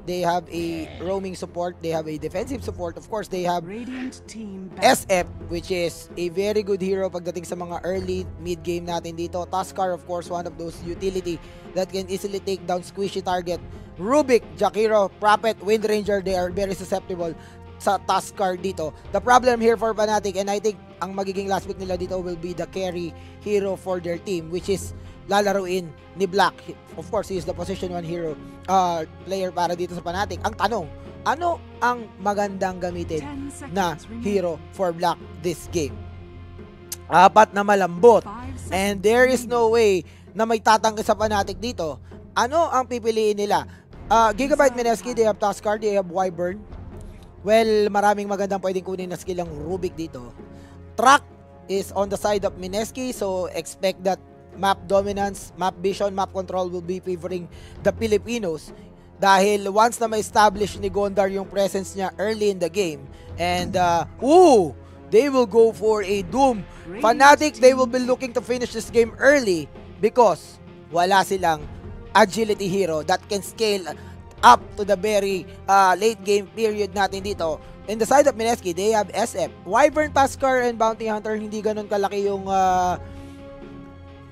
They have a roaming support. They have a defensive support. Of course, they have Radiant team SF, which is a very good hero pagdating sa mga early mid-game natin dito. Tuskar, of course, one of those utility that can easily take down squishy target. Rubik, Jakiro, Prophet, Wind Ranger, they are very susceptible sa Tuskar dito. The problem here for Fnatic, and I think ang magiging last pick nila dito will be the carry hero for their team, which is lalaruin ni Black. Of course, he is the position 1 hero player para dito sa Fnatic. Ang tanong, ano ang magandang gamitin na hero for Black this game? Apat na malambot. And there is no way na may tatangke sa Fnatic dito. Ano ang pipiliin nila? Gigabyte Mineski, they have Tuskar, they have Wyvern. Well, maraming magandang pwedeng kunin na skill ang Rubik dito. Track is on the side of Mineski, so expect that map dominance, map vision, map control will be favoring the Filipinos. Dahil once na ma-establish ni Gondar yung presence niya early in the game, and they will go for a Doom. Fnatic, they will be looking to finish this game early because wala silang agility hero that can scale up to the very late game period natin dito. In the side of Mineski, they have SF. Wyvern, Tuskar, and Bounty Hunter, hindi ganun kalaki yung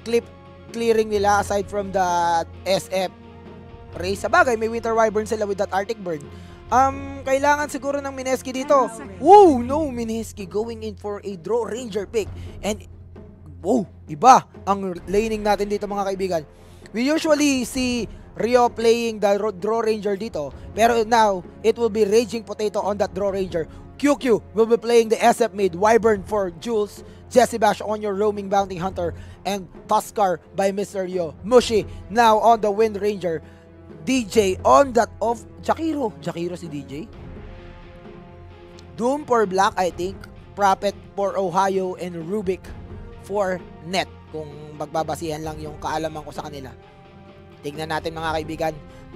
clip clearing nila aside from the SF race. Sa bagay, may Winter Wyvern sila with that Arctic Bird. Kailangan siguro ng Mineski dito. Whoa, no, Mineski going in for a Draw Ranger pick. And, iba ang laning natin dito mga kaibigan. We usually see Rio playing the Draw Ranger dito. Pero now, it will be Raging Potato on that Draw Ranger. QQ will be playing the SF mid. Wyvern for Jules. Jesse Bash on your roaming Bounty Hunter. And Tuskar by Mr. Rio. Mushi now on the Wind Ranger. DJ on that of Jakiro. Jakiro si DJ. Doom for Black, I think. Prophet for Ohio. And Rubik for Net. Kung magbabasihan lang yung kaalaman ko sa kanila. Tignan natin mga kaibigan.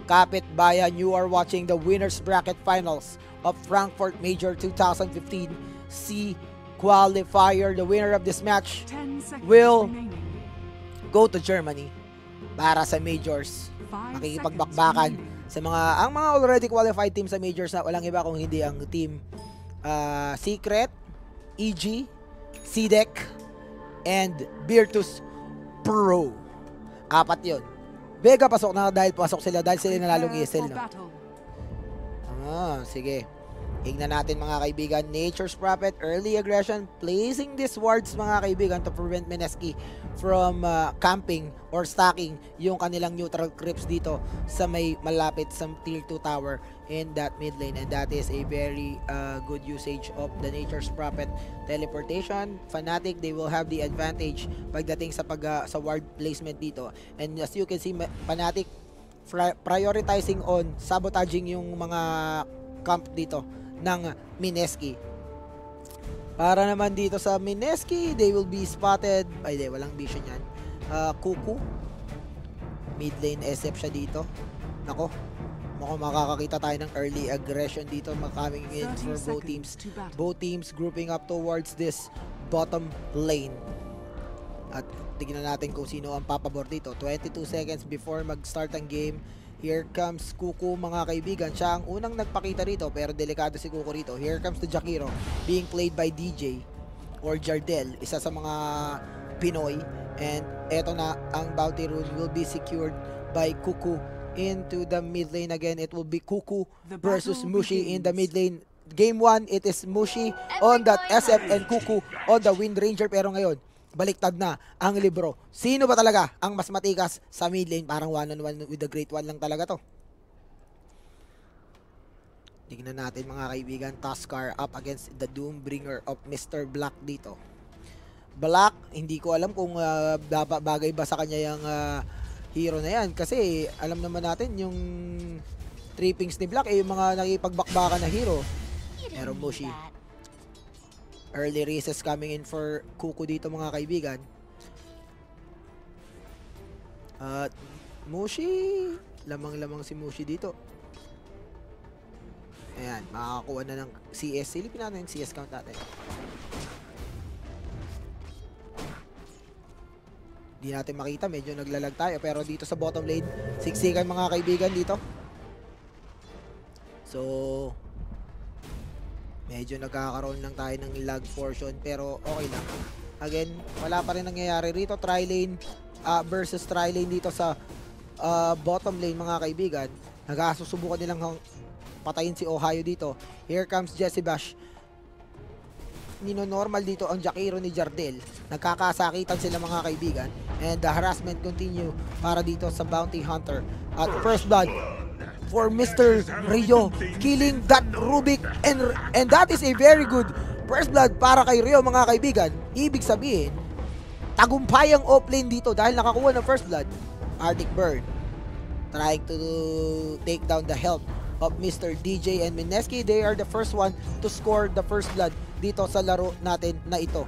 Kapit Bayan, you are watching the Winners Bracket Finals of Frankfurt Major 2015 C Qualifier. The winner of this match will go to Germany para sa Majors. Makikipagbakbakan sa ang mga already qualified team sa Majors na walang iba kung hindi ang team Secret, EG, CDEC, and Virtus Pro. Apat yun. Vega pasok na dahil sila nalalong ESL. No? Sige. Tingnan natin mga kaibigan. Nature's Prophet, early aggression, placing these wards mga kaibigan to prevent Mineski from camping or stacking yung kanilang neutral creeps dito sa may malapit sa tier 2 tower in that mid lane, and that is a very good usage of the Nature's Prophet teleportation. Fnatic, they will have the advantage pagdating sa sa ward placement dito, and as you can see, Fnatic prioritizing on sabotaging yung mga camp dito ng Mineski. Para naman dito sa Mineski, they will be spotted. Ay, di, walang vision yan. Kuku. Mid lane SF siya dito. Nako. Mukhang makakakita tayo ng early aggression dito. Coming in for both teams. Both teams grouping up towards this bottom lane. At tignan natin kung sino ang papabor dito. 22 seconds before mag-start ang game. Here comes Kuku mga kaibigan. Siya ang unang nagpakita rito, pero delikado si Kuku rito. Here comes the Jakiro being played by DJ or Jardel, isa sa mga Pinoy. And eto na, ang bounty rune will be secured by Kuku into the mid lane again. It will be Kuku versus Mushi in the mid lane. Game 1, it is Mushi on that SF and Kuku on the Wind Ranger. Pero ngayon, baliktad na ang libro. Sino ba talaga ang mas matikas sa mid lane? Parang one-on-one with the Great One lang talaga to. Tingnan natin mga kaibigan. Tuskar up against the Doombringer of Mr. Black dito. Black, hindi ko alam kung bagay ba sa kanya yung hero na yan. Kasi alam naman natin yung trippings ni Black, yung mga nakipagbakbakan na hero. Pero Mushi. Early races coming in for Kuku dito mga kaibigan. At Mushi, lamang-lamang si Mushi dito. Ayan, makakakuha na ng CS. Silipin natin yung CS count natin. Di natin makita, medyo naglalag tayo. Pero dito sa bottom lane, siksikan mga kaibigan dito. So, medyo nagkakaroon lang tayo ng lag portion pero okay lang. Again, wala pa rin nangyayari rito. Tri-lane versus tri-lane dito sa bottom lane mga kaibigan. Nagasusubukan nilang patayin si Ohio dito. Here comes Jesse Bash. Nino-normal dito ang Jakiro ni Jardel. Nagkakasakitan sila mga kaibigan. And the harassment continue para dito sa Bounty Hunter. At first blood for Mr. Rio. Killing that Rubik. And that is a very good first blood para kay Rio mga kaibigan. Ibig sabihin, tagumpay ang offlane dito dahil nakakuha ng first blood. Arctic Bird trying to take down the health of Mr. DJ and Mineski. They are the first one to score the first blood dito sa laro natin na ito.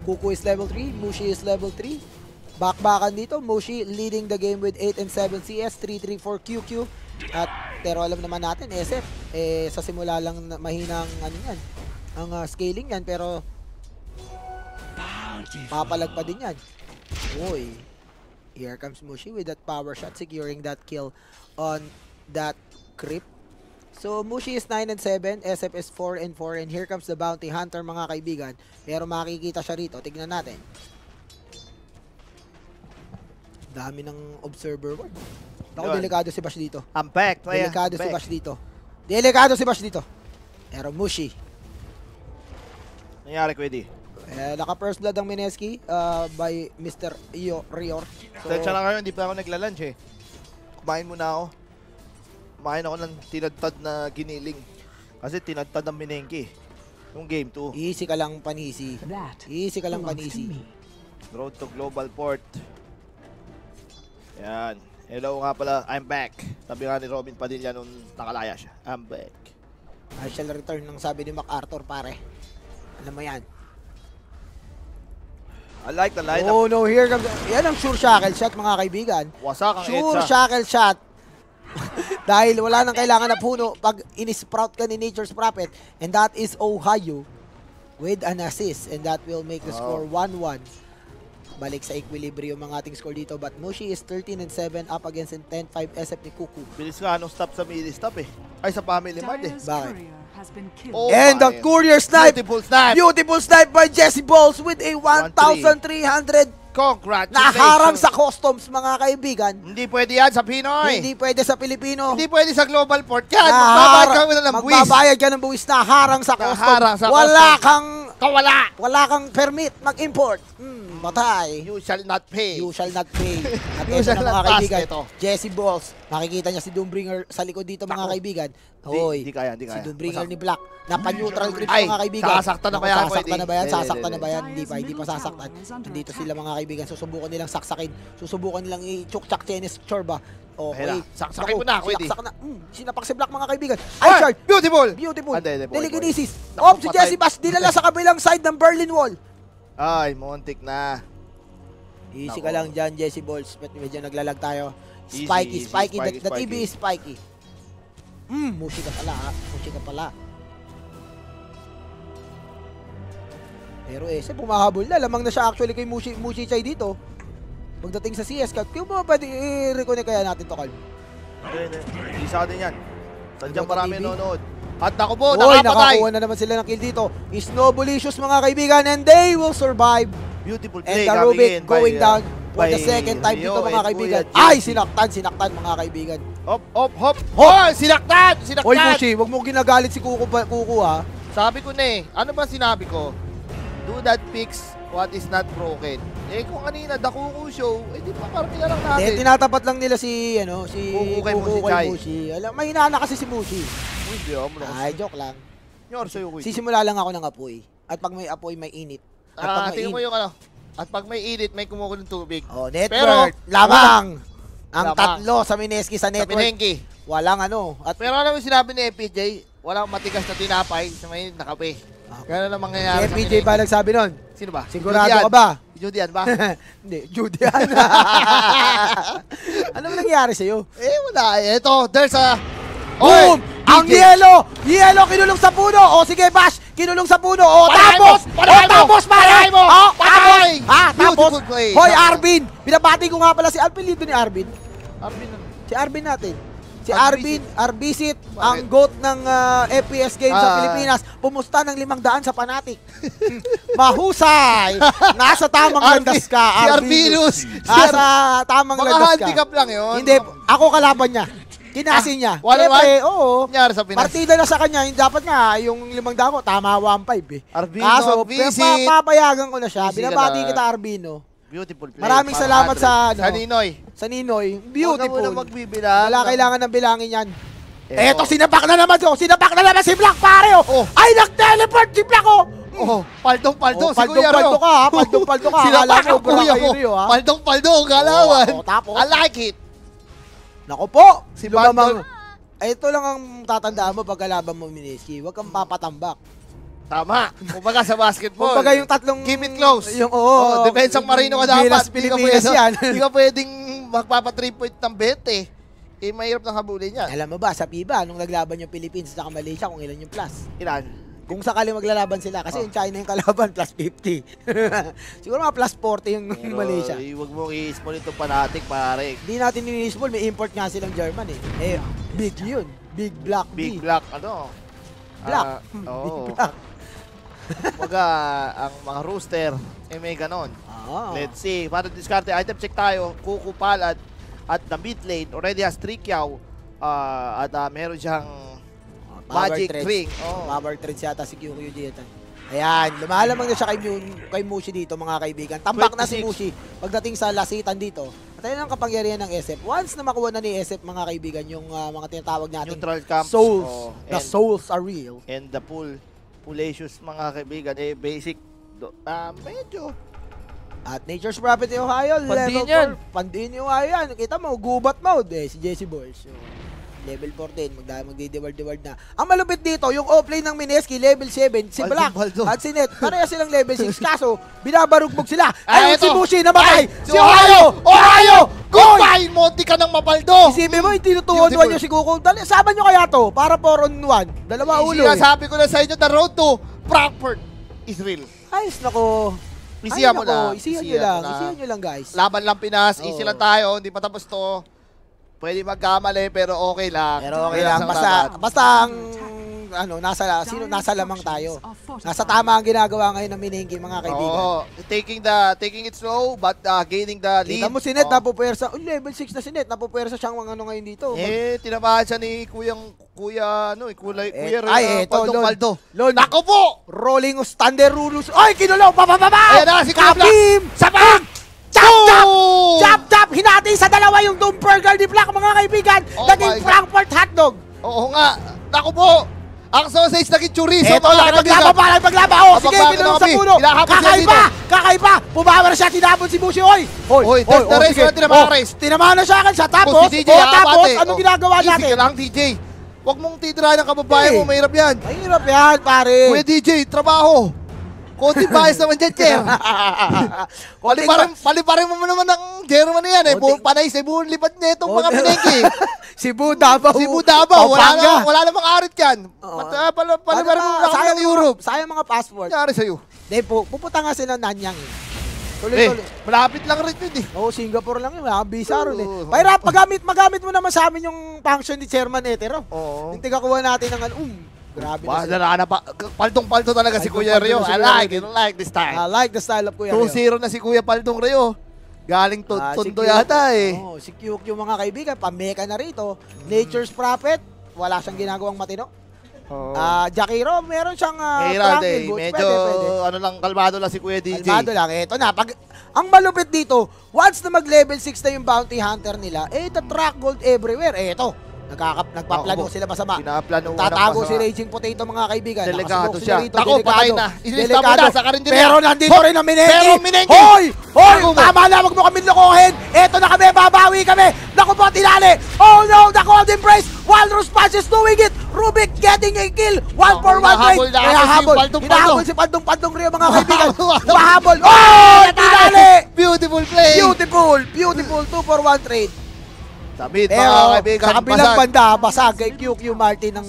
Kuku is level 3, Mushi is level 3. Bakbakan dito, Mushi leading the game with 8 and 7 CS, 3-3 for QQ. At pero alam naman natin, SF, sa simula lang mahinang ano yan, ang scaling yan, pero papalag pa din yan. Uy, here comes Mushi with that power shot, securing that kill on that creep. So, Mushi is 9 and 7, SF is 4 and 4, and here comes the Bounty Hunter mga kaibigan. Pero makikita siya rito, tignan natin. Dami ng observer ward. Ako, delikado si Bash dito. I'm back, player. Delikado si Bash dito. Delikado si Bash dito. Pero Mushi. Nangyari, Quiddy? Naka-first blood ang Mineski by Mr. Rior. So, Tensya lang kayo, hindi pa ako nagla-lunch eh. Kumain muna ako. Kumain ako ng tinadtad na giniling. Kasi tinadtad ang Minenki. Yung game 2. Easy ka lang, Panisi. Easy ka lang, Panisi. Road to Global Port. Yan. Hello nga pala, I'm back. Sabi nga ni Robin Padilla nung nakalaya siya. I'm back. I shall return ng sabi ni MacArthur, pare. Alam mo yan. I like the lineup. Oh no, here comes. Yan ang sure shackle shot mga kaibigan. Wasak ang Sure Edsa. shackle shot. Dahil wala nang kailangan na puno pag in-sprout ka ni Nature's Prophet. And that is Ohio with an assist. And that will make the score 1-1. Balik sa equilibrium ang ating score dito. But Mushi is 13 and 7 up against 10-5 SF ni Kuku. Bilis ka, anong stop sa mili stop eh. Ay, sa family mart eh. Bakit? Oh And the my. courier snipe. Beautiful snipe. Beautiful snipe by Jesse Balls with a 1,300 Congratulations. naharang sa customs mga kaibigan. Hindi pwede yan sa Pinoy. Hindi pwede sa Pilipino. Hindi pwede sa Global Port. Yan, magbabayad ka na ng buwis. Magbabayad ka ng buwis na harang sa customs. Naharang sa Wala kang permit mag-import. Matay. You shall not pay. You shall not pay. At You ito shall na not mga pass kaibigan. ito. Jesse Balls. Makikita niya si Doombringer sa likod dito mga kaibigan. Hoy. Hindi kaya. Si Doombringer ni Black. Napa-neutral grip Ay, mga kaibigan. sasaktan na ba yan? Sasaktan na ba yan? Hindi, Sasaktan na ba yan? hindi. Hindi pa sasaktan. Nandito sila mga kaibigan. Susubukan nilang saksakin. Susubukan nilang i-chuk-chak Chinese Chorba. Okay. Saksakin mo na, Quiddy. Sinaksak na. Sinapak si Black mga kaibigan. Ay, Shard. beautiful. Beautiful. Boy. Telekinesis. Naku, Si patay. Jesse Bash dinala sa kabilang side ng Berlin Wall. Ay, montik na. Easy Nako. ka lang dyan, Jesse Balls. Medyo naglalag tayo. Easy, Spiky. easy. The TV Spiky. is spiky. Mushi ka pala ha. Mushi ka pala. Pero sa pumahabol na. Lamang na siya actually kay Mushi Chai dito. Pagdating sa CS Cup, kung ba pwede i-reconnect kaya natin to, Carl? Hindi. Isa din yan. Sadyang Dota marami TV. nanonood. At naku po, Hoy, nakapatay. nakakuha na naman sila ng kill dito. Snowballicious mga kaibigan, and they will survive. Beautiful And play the coming Rubik in going by, down for by the second time Rio dito mga and kaibigan. Kuya Ay, JC. sinaktan mga kaibigan. Hop. Hoy, sinaktan! Hoy, Mushi, wag mo ginagalit si Kuku ha. Sabi ko na eh. Ano ba sinabi ko? Do not fix what is not broken. Eh kung kanina, the Kuku show, eh di pa parang nilalang natin. Tinatapat lang nila si Kuku kay Mushi Chai. Mushi. Alam, mahina na kasi si Mushi. Hindi, Ay, joke lang. Nyor sa'yo, Kuya. Sisimula lang ako ng apoy. At pag may apoy, may init. At pag may tingnan mo yung ano. At pag may init, may kumukulong tubig. Oh, network. Pero, lamang. Ang lamang. tatlo sa Mineski sa Sa network. Pinengki. Walang ano. At Pero alam mo sinabi ni FPJ, walang matigas na tinapay sa may nakape. Gano'n ang si mangyayari sa FPJ Pinengki. ba nagsabi nun? Sino ba? Sigurado Judian. ka ba? Judian ba? Hindi, Judian. Ano ba nangyari sa'yo? Wala. Ito, there's a... Boom! Ang DJ. Yellow kinulong sa puno. O sige, Bash, kinulong sa puno. O Patayin tapos, mo! Patayin mo! tapos, Patayin mo! O, Patay! tapos, Beautiful play. Hoy, Arvin, binabati ko nga pala si Alpin dito ni Arvin. Arvin, Si Arvin natin. Si Arvin Arbisit, ang GOAT ng FPS Games sa Pilipinas, pumusta ng 500 sa Fnatic. Mahusay! Nasa tamang landas ka, Si Arvinus. Nasa tamang Mga landas ka. handicap lang yun. Hindi, ako kalaban niya. Kinasin niya. One-on-one? Siyempre, oo. Nangyari sa Pinas. Partida na sa kanya, hindi dapat nga, yung 500 ko, tama 1-5 eh. Arbino, Kaso, visit. papayagan ko na siya. Visit ka Binabati na. kita, Arbino. Beautiful play. Maraming Para salamat 100. sa, Sa Ninoy. sa Ninoy. Huwag Beautiful. ka muna magbibilang. Wala kailangan ng bilangin yan. Eto. Eto, sinapak na naman ko. Sinapak na naman si Black, pare. Oh. Ay, nag-teleport si Black, oh. Oh, paldong-paldo Oh, si Kuya Rio. paldo ka, ha? Paldo ka. Sila Akala pa mo, ang kuya Burakay mo. Rio, ha? Paldong-paldo, galawan. Oh, tapos? I like it. Nako po. Si Lumamang. Ito lang ang tatandaan mo pag kalaban mo, Mineski. Huwag kang papatambak. Tama. Kumbaga sa basketball. Kumbaga yung tatlong... Keep it close. Yung, Oh, defense ang Marino ka dapat. Gilas Pilipinas yan. Hindi ka pwedeng magpapa 3 point ng 20. Eh, mahirap ng habulin yan. Alam mo ba, sa FIBA, nung naglaban yung Philippines at Malaysia, kung ilan yung plus? Ilan? Kung sakali maglalaban sila, kasi yung China yung kalaban, plus 50. Siguro mga plus 40 yung Malaysia. Huwag mong i-small ito Fnatic, pare. Hindi natin ini-small, may import nga silang German eh. Eh, big yun. Big Black Big B. Black, ano? Black. Oo. Big Black. Kumbaga, ang mga rooster, eh may ganon. Ah. Let's see. Para diskarte, item check tayo. Kuku Palad at the mid lane already has 3 Kiao. At meron siyang Magic Ring. Oh. Power threads yata si QQ dito. Ayan, lumalamang na siya kay Mushi dito, mga kaibigan. Tambak na si 26. Mushi pagdating sa lasitan dito. At ayun ang kapangyarihan ng SF. Once na makuha na ni SF, mga kaibigan, yung mga tinatawag natin Neutral camps. souls. Oh, The and- souls are real. And the Pullacious, mga kaibigan, eh basic. Medyo. At Nature's Prophet in Ohio, level Pandin yan. 4. Pandin yung Ohio yan. Kita mo, gubat mode eh, si Jesse Boys. So, level 14, magdi-deward-deward na. Ang malupit dito, yung offlane ng Mineski, level 7, si Black Baldo. at si Net, pareha silang level 6. Kaso, binabarugbog sila. Ay, Ayun si eto. Mushi, namatay. Ay, Si Ohio! Ohio! Goal! Goodbye! Monti ka ng mapaldo! Isipin mo, hindi tutuon Beautiful. nyo si Kuko. Sama nyo kaya to, para 4 on 1. Dalawa ulo. Sabi ko na sa inyo, the road to Frankfurt is real. Ayos nako. Isihan mo na. Isihan nyo Isihan lang. mo na. Isihan nyo lang, guys. Laban lang Pinas, easy Oo. lang tayo, hindi pa tapos to. Pwede magkamali pero okay lang. Pero okay lang, basta ang nasa lamang tayo. Nasa tama ang ginagawa ngayon ng Minengki, mga kaibigan. Oo, taking it slow but gaining the lead. Kita mo si Net, Oo. napupwersa. Level 6 na si Net, napupwersa siyang mga ngayon dito. Tinabahan siya ni Kuya Eto, Paldo. Lol, Nako po! rolling Thunder Rulus. Ay, kinulaw, bababa! Ayan na, si Kuya Black. Kabim! Sabak! Chop, chop! Boom! Chop, chop! Hinati sa dalawa yung Doom Burger ni Black, mga kaibigan. Oh Naging my God. Frankfurt hotdog. Oo nga. Nako po! Ang sausage naging chorizo, Eto, nakipaglaban pa, nakipaglaban. Oh, sige, Abang-bang kinulong na sa kami. puno. Hinahabol siya Kakaiba, kakaiba. Pumawa na siya, tinabon si Mushi. Oy, Oy, that's the race, sige. wala tinamaan race. Tinamaan na siya sa tapos. Oh, si DJ, Tapos, abate. anong ginagawa Easy natin? ka lang, DJ. Huwag mong titirahan ng kababayan Eh. mo, mahirap yan. Mahirap yan, pare. Kuya DJ, trabaho. Konting bias naman dyan, Cher. Paliparin mo naman ng Germany yan eh. Konting- Panay Cebu, lipat niya itong mga pinengki. Cebu, Davao. Cebu, Davao. Pampanga. Wala namang arit yan. Oo. Paliparin mo na kami ng Europe. Sayang mga passport. Nangyari sa'yo. Hindi, pupunta nga sila Nanyang eh. Eh, Tuloy-tuloy. malapit lang rin yun eh. Oo, Singapore lang yun. Wala kang visa ron eh. Oo. Pairap, magamit mo naman sa amin yung function ni Chairman Etero. Oo. Yung tigakuha natin ng grabe na sila. Wala na pa. Paldong-paldo talaga si Kuya Paldong-paldo Rio. na si I Kuya like Rio. it. I like this time. I like the style of Kuya Rio. 2-0 na si Kuya Paldong Rio. Galing Si Tondo Q- yata eh. Oo, si QQ mga kaibigan, pameka na rito. Nature's Prophet, wala siyang ginagawang matino. Oo. Jakiro, meron siyang Herald Franklin eh. boots. Medyo Pwede. ano lang, kalmado lang si Kuya DJ. Kalmado lang. Ito na. Ang malupit dito, once na mag-level 6 na yung bounty hunter nila, track gold everywhere. Ito, nagpaplano Oo, sila masama. Pinaplano Tatago si Raging Potato, mga kaibigan. Delikado Nakasubok siya. sila rito, Ako, delikado. patay na. Ilista mo Delikado. na sa karinderya. Pero nandito Ho! rin ang Minengki. Pero Minengki! Hoy! Hoy! Tago mo. Tama na, wag mo kami lokohin. Eto na kami, babawi kami. Naku po, tinali. Oh no, the golden praise. Walrus Patches doing it. Rubik getting a kill. 1 for 1 hinahabol trade. na Kaya si habol. Paldong-Paldong. Hinahabol si Paldong-Paldong Rio, mga kaibigan. Wow. Mahabol. Oh! Tinali! Beautiful play. Beautiful. Beautiful. 2 for 1 trade. Sabit, Pero mga kaibigan. sa kabilang basag. banda, basag kay QQ Martin ng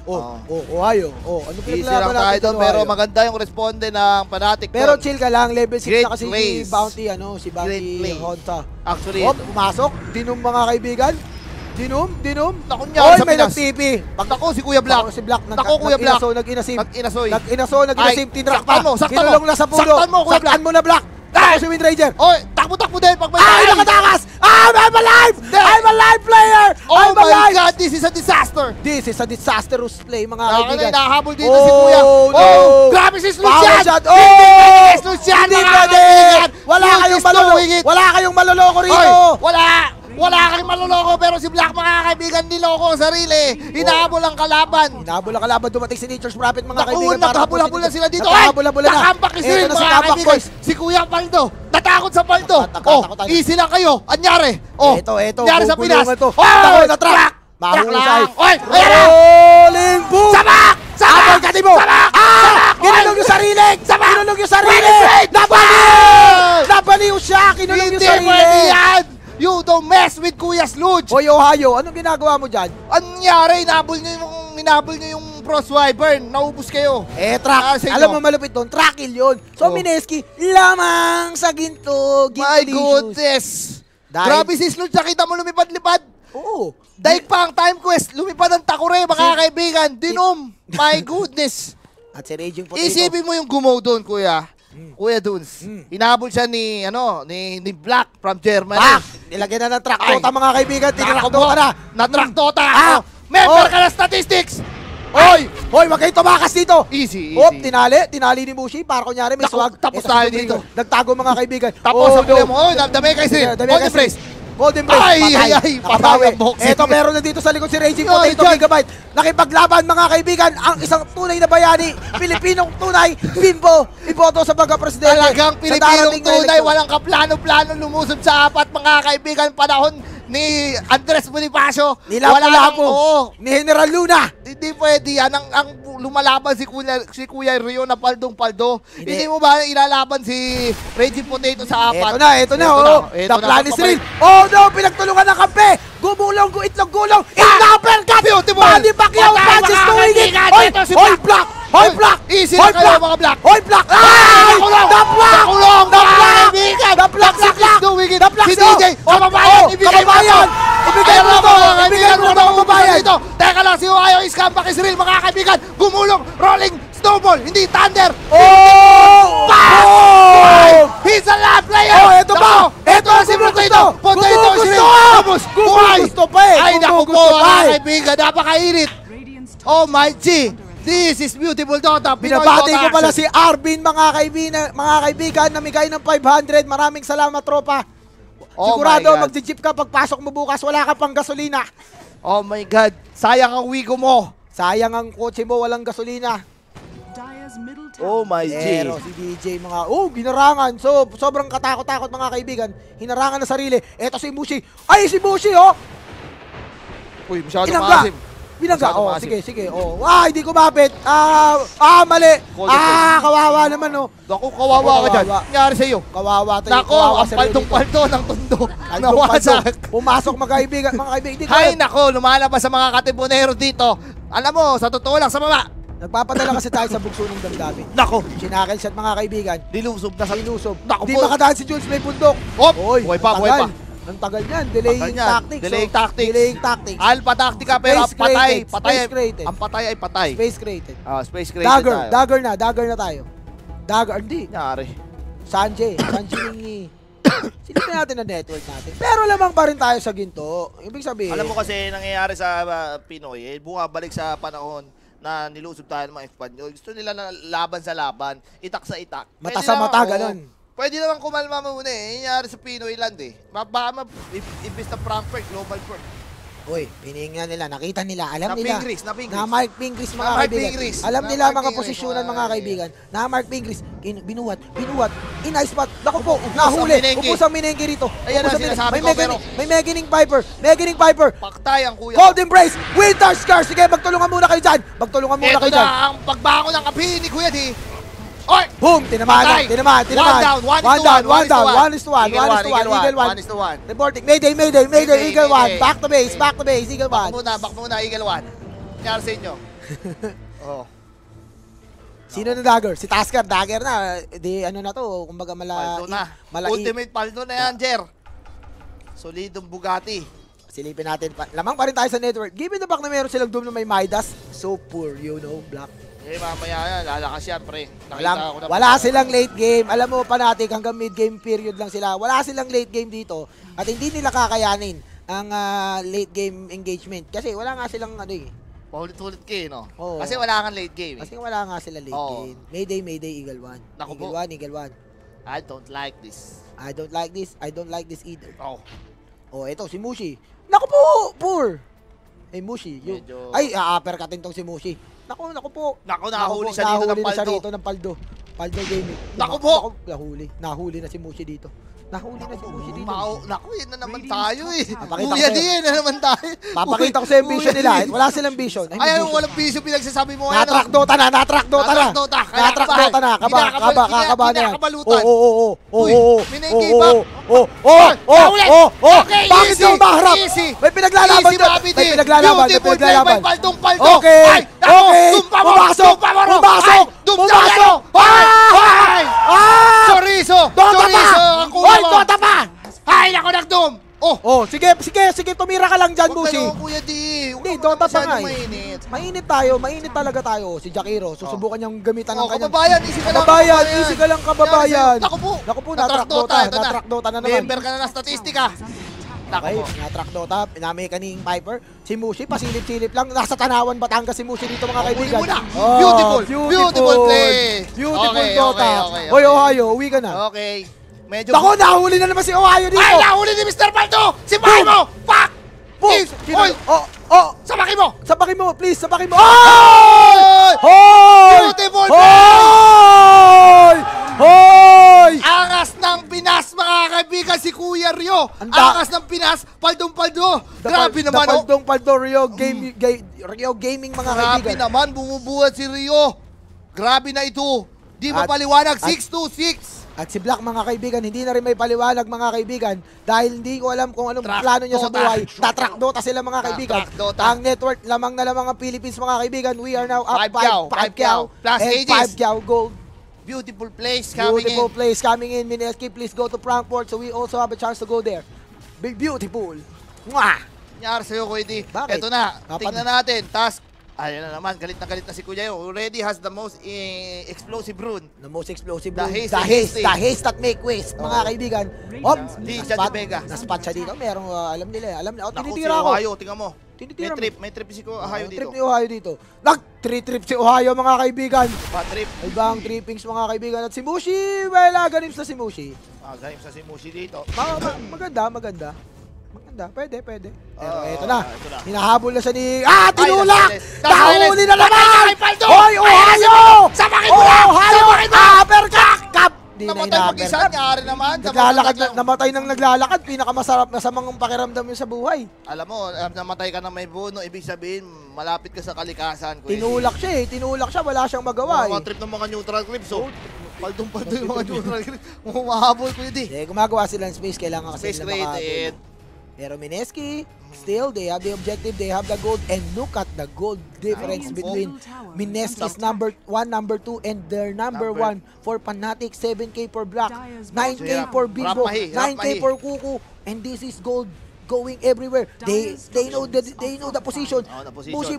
Ohio. Ano Easy pinaglaban lang tayo natin doon, sa pero Ohio? maganda yung responde ng Fnatic. Pero doon. chill ka lang, level 6 Great na kasi si plays. Bounty, si Great Bounty play. Honta. Actually, Pumasok, dinong mga kaibigan. Dinom. Naku, nyari Oy, sa may Pinas. nag-TP. Naku, si Kuya Black. Si Black. Naku, Kuya Black. Nag-inasim. Nag-inasoy. Nag-inasim. Tinrak pa. saktan mo, saktan mo. Kinulong na sa puno. Saktan mo, Kuya Black. Saktan mo na, Black. Ako si Wind Ranger. Oy, takbo-takbo din pag may Ay, tayo. nakatakas! I'm alive! I'm a live player! Oh I'm my alive! God, this is a disaster. This is a disastrous play, mga Nakakala, kaibigan. nahabol dito si Kuya. Oh, no! Oh, grabe si Power Lucian. shot! Hindi Oh! pwede, Lucian, Hindi mga pwede! kaibigan. Wala Luke kayong is doing it. Wala kayong maloloko rito! Oy, wala kang maloloko pero si Black mga kaibigan niloko ang sarili. Hinahabol ang kalaban. Hinabol ang kalaban, dumating si Nature's Prophet, mga Naku, kaibigan. naghabol-habol na sila dito. Naghabol-habol na. Nakampak is rin Eto na si mga Kampak kaibigan. Boys. Si Kuya Paldo. Natakot sa Paldo. Nakatakot tayo. Easy lang kayo. Anyari. Oh, Eto, anyari sa Pinas. gugulungan to. Oh, Tako na track! track Mahusay. lang. Oy, ayan na. Rolling boom! Sabak! Abay ka mo! Sabak! Kinulong yung sarili! Sabak! Kinulong yung sarili! Wait, wait! Nabaliw! Nabaliw siya! Kinulong yung Hindi sarili! pwede yan. You don't mess with Kuya Sluge. Hoy, Ohio, anong ginagawa mo dyan? Anyari, hinabol nyo yung Frost Wyvern. Naubos kayo. Track. sa inyo. Alam mo malupit doon, trackil yun. So, Oh. Mineski, lamang sa ginto. My Ginto goodness. Dahil- Grabe si Sluge. Nakita mo lumipad-lipad. Oo. Daig pa ang time quest. Lumipad ang Takure, mga kaibigan. Dinom. My goodness. At si Raging Potato. Isipin mo yung gumaw doon, Kuya. Kuya Dunes. Hinabol siya ni Black from Germany. Nilagyan na ng track Ay. tota, mga kaibigan. Tinrakto Nakakbo ka na. Na-track tota. Ah. Member Oh. ka na statistics. Hoy, wag kayong tumakas dito. Easy. Hop, tinali ni Mushi para kunyari may Naku, swag. tapos Eto, tayo si dito. Rodrigo. Nagtago mga kaibigan. Tapos sa mo. Oh, dami kay Sir. Golden Brace. Golden Brace. Ay, Patay. ay, ay, Nakabawi. patay ang boxing. Eto, meron na dito sa likod si Raging Ay, Potato dyan. Gigabyte. Nakipaglaban mga kaibigan. Ang isang tunay na bayani. Pilipinong tunay. Bimbo. Iboto sa pagka-presidente. Talagang sa Pilipinong darating na tunay, eleksyon. walang kaplano-plano lumusod sa apat, mga kaibigan. Panahon ni Andres Bonifacio. Nilapo-lapo. Oo. Ni General Luna. Hindi pwede yan. Ang lumalaban si Kuya Rio na paldong-paldo. Hindi. Hindi mo ba ilalaban si Reggie Potato sa apat? Eto na, oh. The plan is real. Oh no, pinagtulungan ng kampe. Gumulong, itlog gulong. Inuppercut! Beautiful! Manny Pacquiao Patay, punches mga doing it. kaibigan. Hoy, Ito si hoy, Black. Black! Hoy, Black! Easy Hoy, na kayo, mga Black. Hoy, Black! Ay! Nakulong! The Black! Nakulong, The mga Black! kaibigan! The Black! The Black is doing it. The Black! Si DJ, kababayan, ibigay mo kababayan! ito. Ibigay mo ito! Ibigay mo ito, kababayan! Dito. Teka lang, si Ohio is comeback is real, mga kaibigan. Gumulong, rolling, snowball, hindi thunder. Oh! Boom! He's a lab player! Oh, eto pa! Eto na si Potato! Potato is real! Ubus! Buhay! Gumugusto pa eh! Ay, naku po, Gumugusto pa mga eh! kaibigan, napakainit! Oh my G! This is beautiful Dota! Pinoy Binabati Dota ko pala action. si Arvin, mga kaibigan, namigay ng 500. Maraming salamat, tropa. Oh Sigurado, my God. magji-jeep ka pagpasok mo bukas, wala ka pang gasolina. Oh my God! Sayang ang wigo mo! Sayang ang kotse mo, walang gasolina. Oh my G. Pero si DJ, ginarangan. So, sobrang katakot-takot, mga kaibigan. Hinarangan na sarili. Eto si Mushi. Ay, si Mushi, oh! Uy, masyado Binangga. maasim. Binangga. Masyado Oh, maasim. sige. Oh. Hindi kumapit. Mali. Kawawa naman, oh. Naku, kawawa ka dyan. Kawawa. Nangyari sa'yo. Kawawa tayo. Nako, kawawa ang sa Rio dito. paldong-paldo ng tundo. Aldong Nawasak. Paldo. Pumasok, mga kaibigan. Hindi ko Hay alam. nako, lumalabas sa mga katibonero dito. Alam mo, sa totoo lang, sa baba. Nagpapadala kasi tayo sa bugso ng damdamin. Nako, Sinakil siya, mga kaibigan. dilusob na sa... Sinusob. Naku Di po. makadaan si Jules May Bundok. Hop! Oy, Buhay pa, ang buhay tagal. pa. Ang tagal niyan. Delaying Tagal niyan. tactics. Delaying tactics. Delaying tactics. Alpha tactica, pero ang Space patay. created. Patay. Space created. Ang patay ay patay. Space created. Space created tayo. Dagger na tayo. Dagger, hindi. Nangyari. Sanjay Lingi. Silipin natin ang network natin. Pero lamang pa rin tayo sa ginto. Ibig sabihin, Alam mo kasi nangyayari sa Pinoy, bumabalik sa panahon na nilusob tayo ng mga Espanyol. Gusto nila na laban sa laban, itak sa itak. mata Pwede sa naman, mata, oo. ganun. Pwede naman kumalma muna eh. Nangyayari sa Pinoy land eh. Baka imbis na Frankfurt, Global First. Uy, piningnan nila, nakita nila, alam Na nila. Pingris, na Pingris. Na Mark Pingris, mga Na Mark kaibigan. Pingris. Alam Na nila Mark mga Pingris, posisyonan, mga mga kaibigan. Na Mark Pingris, binuwat, in-spot. Naku po, ang nahuli. Menengue. Ubus ang Menengue rito. Ayan Ubus ang ang Menengue. sinasabi May ko, Meganing- pero- May Meganing Piper. Paktay ang kuya. Cold Embrace, Winter Scar. Sige, magtulungan muna kayo dyan. Magtulungan muna Ito kayo dyan. na ang pagbango ng kapi ni Kuya D. Oy! Boom! Patay. Tinamaan. One down, one is to one. Eagle 1. One is to one. Reporting. Mayday, Eagle 1. Back to base, Eagle 1. Back muna, Eagle 1. Nangyari sa inyo. Oh. Sino na dagger? Si Tasker, dagger na. Di ano na to, kumbaga Paldo na. malaki. Ultimate paldo na yan, Jer. Solidong Bugatti. Silipin natin. Lamang pa rin tayo sa network. Given the fact na meron silang Doom na may Midas, so poor, you know, Black. Eh, mamaya yan. Lalakas yan, pre. Nakita ko na. Wala silang late game. Alam mo, Fnatic, hanggang mid-game period lang sila. Wala silang late game dito. At hindi nila kakayanin ang late game engagement. Kasi wala nga silang ano eh. Paulit-ulit kayo, no? Oo. Kasi wala kang late game, eh. Kasi wala nga sila late Oo. game. Mayday, Eagle 1. Naku Eagle po. 1, Eagle 1. I don't like this. I don't like this. I don't like this either. Oh. Oh, eto si Mushi. Naku po, poor. Eh, Mushi. Yung, Medyo- ay, a-uppercutin tong si Mushi. Naku po. Naku, nahuli po, siya dito ng nahuli na siya paldo. rito ng paldo. Paldo gaming. Naku po. Nahuli na si Mushi dito. Nahuli na si Mushi dito. Naku, yun na naman tayo, eh. Papakita Kuya ko sa'yo. din na naman tayo. Papakita ko sa yung vision nila. Wala silang vision. Ay, ano, walang vision pinagsasabi mo. Na-track Dota na. Na-track Dota. Na-track Dota na. Kaba na yan. Kinakabalutan. Oo. Uy, minigay ba? Okay, Bakit easy, daw maharap? easy. May pinaglalaban Easy, doon. Bobby D. May pinaglalaban. Beautiful play by Paldong Paldo. Okay. Ay, naku, Okay. tumpa mo. Pumasok. Tumpa mo. Pumasok. Ay, tumpa Pumasok. mo. Ay! Chorizo. Dota Dota pa. Ang kuya Oy, mo. Dota pa. Ay, naku, nagdum. Oh, Sige, tumira ka lang dyan, huwag Mushi. kayo, Kuya D. Hindi, Dota pa nga eh. Mainit. Mainit talaga tayo. Si Jakiro, susubukan niyang gamitan ng kanyang... Kababayan, easy ka lang. Kababayan, easy ka lang, kababayan. Naku po. Naku po, na-track Dota. Ito na. Na-track Dota na naman. Member ka na ng statistika. Naku Okay, po. na-track Dota, pinamay kaning Piper. Si Mushi, pasilip-silip lang. Nasa Tanawan, Batangas si Mushi dito mga kaibigan. Huli mo na. Oh, Beautiful play. Beautiful Okay, Dota. okay. Hoy, Ohio, uwi ka na. Okay. Medyo... Ako, nahuli na naman si Ohio dito. Ay, nahuli ni Mr. Paldo! Si Bahay mo! Pak! Boom! Oy! Sabakin mo! Sabakin mo, please, sabakin mo. Oy! Hoy! Beautiful Hoy! Hoy! Angas ng Pinas, mga kaibigan, si Kuya Rio. Angas ng Pinas, Paldong-Paldo. Grabe naman, oh. Paldo, Rio Gaming, mga Grabe kaibigan. naman, bumubuhat si Rio. Grabe na ito. Di At- mapaliwanag, 6-2-6. At si Black, mga kaibigan, hindi na rin may paliwanag, mga kaibigan, dahil hindi ko alam kung anong Track plano niya sa Dota. buhay. Tatrack Dota sila, mga kaibigan. Track Dota. Ang network lamang na lamang ang Philippines, mga kaibigan. We are now up 5 Kyaw. Plus and ages. 5 Kyaw gold. Beautiful place coming Beautiful in. place coming in. Mineski, please go to Frankfurt so we also have a chance to go there. Beautiful. Mwah! Nangyari sa'yo, Kuya D. Bakit? Ito na, Dapat- tingnan natin. Task. Ayan na naman, galit na si Kuya Yo. Already has the most explosive rune. The most explosive The rune. haste The and haste. hasty. The haste that make waste, mga kaibigan. Hop! Di Na-spot- Jadja Vega. Na-spot siya dito. Merong, alam nila. Alam nila. Oh, Naku, si tinitira ako. Ohio, tingnan mo. Tinitira mo. May trip si Ohio dito. Trip ni Ohio dito. Nag-trip si Ohio, mga kaibigan. Pa-trip. Ibang trippings, mga kaibigan. At si Mushi, well, ganims na si Mushi. Galing sa si Mushi dito. Maganda. Pwede. Pero eto Ito na. na. Hinahabol na siya ni... Tinulak! nasa- Nahuli na naman! Patay kay Paldo! Hoy, Ohio! Sabakin mo na! Ohio! Sabakin mo! Uppercut! Kap! Di na Namatay mag-isa, ina-uppercut. nangyari naman. Namatay nang naglalakad. Pinakamasarap na samang pakiramdam yun sa buhay. Alam mo, namatay ka na may buno, ibig sabihin, malapit ka sa kalikasan. Kuya D. Tinulak siya. Wala siyang magawa Mga eh. trip ng mga neutral clips, oh. Paldong-paldo yung mga neutral clips. Mahabol, Kuya D. Gumagawa sila ng space. Kailangan kasi Space nila makahabol. created. Pero Mineski, still, they have the objective, they have the gold, and look at the gold difference between Mineski's number 1, number 2, and their number 1 for Fnatic, 7K for Black, 9K for Bimbo, Rapmahi, 9K for Kuku, and this is gold going everywhere. They know the position. Oh, the position.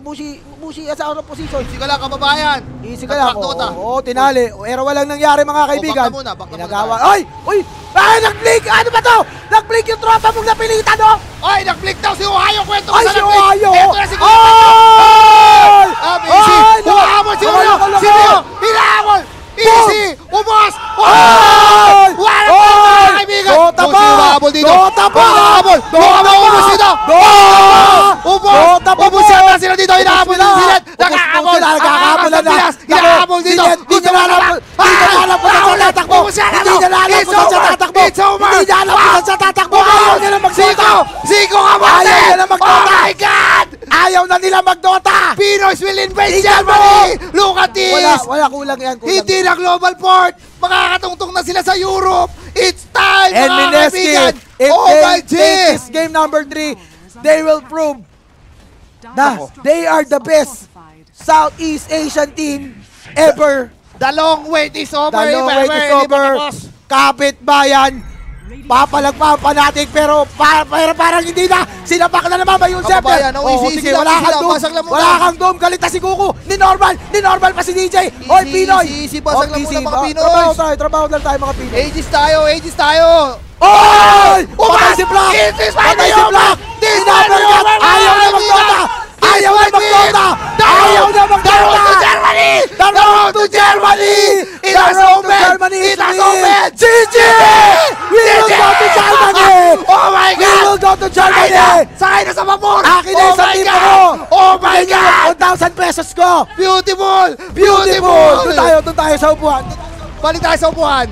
Mushi as out of position. Easy ka lang, kababayan. Easy ka lang. Nag-track Dota. Oo, tinali. Pero walang nangyari, mga kaibigan. back na muna Ginagawa. tayo. Ay! Nag-blink! Ano ba to? Nag-blink yung tropa mong napilitan, no? Ay, nag-flick daw si Ohio. Kwento ko Ay, sa si nag-flick. Ohio! Ito na si Kuya Ay! Easy! Ay, no! Humahabol si Rio! Wala, Si Rio! Hinahabol! Easy! Umos! Ay! Wala Ay! mga kaibigan! Dota Kung pa! sino humahabol dito? Dota pa! Kung humahabol! Dota Mukhang maubos pa! dito! Dota! Umos! Dota pa Ubos po! yata sila dito! Hinahabol Ubos din sila! sila! Ubos Nagkakabol! sila! Nagkakabol na! Hinahabol dito! Hindi niya alam kung saan siya tatakbo! Hindi niya alam kung saan siya tatakbo! It's over! Hindi niya alam kung saan siya tatakbo! Ayaw niya na mag-Dota! Zico ka ba? Ayaw niya na mag-Dota! Oh my God! Ayaw na nila mag-Dota! Pinoys will invade Tingnan mo! Germany! Look at this! Wala kulang yan. Hindi na global port! Makakatungtong na sila sa Europe! It's time, And mga Mineski, kaibigan! if Oh they my take jeez! this game number 3, they will prove na they are the best Southeast Asian team ever. The long wait is over. The long Iba, wait is hindi pa over. tapos. Kapit bayan, Papalagpahan pa natin pero parang hindi na. Sinapak na naman ba yung Kababayan, Scepter? easy, Sige, easy lang, wala easy kang lang, doom. basag lang muna. Wala kang doom. Galit na si Kuku. Ni normal pa si DJ. Oy, Easy, Pinoy. easy, basag lang muna, mga Pinoy. Trabaho tayo mga Pinoy. Aegis tayo. Oy! Patay si Black! This is Patay si my Black! This is Inapercut! my Ayaw na magdota! Ayaw na magdota! Ayaw na magdota! The road to Germany! The road to Germany! It The has road to opened! Germany is It has win! opened! GG! We will go to Germany! Oh my We God! will go to Germany! Sakay na sa vapor! Akin na Oh sa my tipo God! ko! Oh my Bigyan niyo God! ng 1,000 pesos ko! Beautiful! Beautiful! Doon tayo sa upuan. Balik tayo sa upuan.